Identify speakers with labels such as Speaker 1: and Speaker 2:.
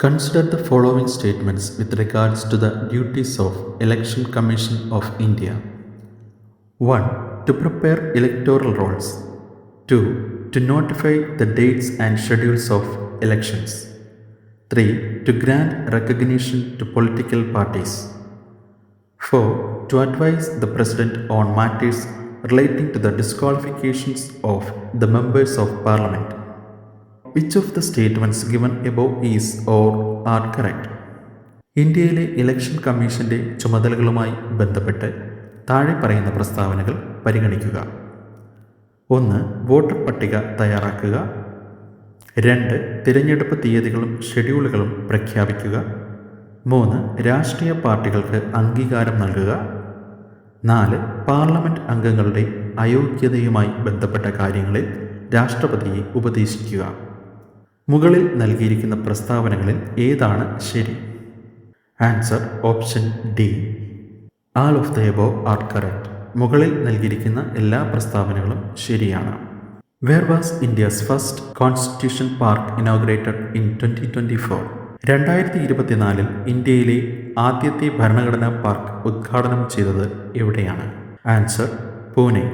Speaker 1: Consider the following statements with regards to the duties of Election Commission of India. 1. To prepare electoral rolls. 2. To notify the dates and schedules of elections. 3. To grant recognition to political parties. 4. To advise the President on matters relating to the disqualifications of the members of Parliament. Which of the statements given above is or are correct? ഇന്ത്യയിലെ election കമ്മീഷന്റെ ചുമതലകളുമായി ബന്ധപ്പെട്ട് താഴെ പറയുന്ന പ്രസ്താവനകൾ പരിഗണിക്കുക. 1. Voter പട്ടിക തയ്യാറാക്കുക. 2. തിരഞ്ഞെടുപ്പ് തീയതികളും ഷെഡ്യൂളുകളും പ്രഖ്യാപിക്കുക. 3. രാഷ്ട്രീയ പാർട്ടികൾക്ക് അംഗീകാരം നൽകുക. 4. പാർലമെന്റ് അംഗങ്ങളുടെ അയോഗ്യതയുമായി ബന്ധപ്പെട്ട കാര്യങ്ങളിൽ രാഷ്ട്രപതിയെ ഉപദേശിക്കുക. മുകളിൽ നൽകിയിരിക്കുന്ന പ്രസ്താവനകളിൽ ഏതാണ് ശരി? Answer option D. All of the above are correct. മുകളിൽ നൽകിയിരിക്കുന്ന എല്ലാ പ്രസ്താവനകളും ശരിയാണ്. Where was India's first constitution park inaugurated in 2024? 2024 ഇന്ത്യയിലെ ആദ്യത്തെ ഭരണഘടനാ പാർക്ക് ഉദ്ഘാടനം ചെയ്തത് എവിടെയാണ്? ആൻസർ പൂനെ.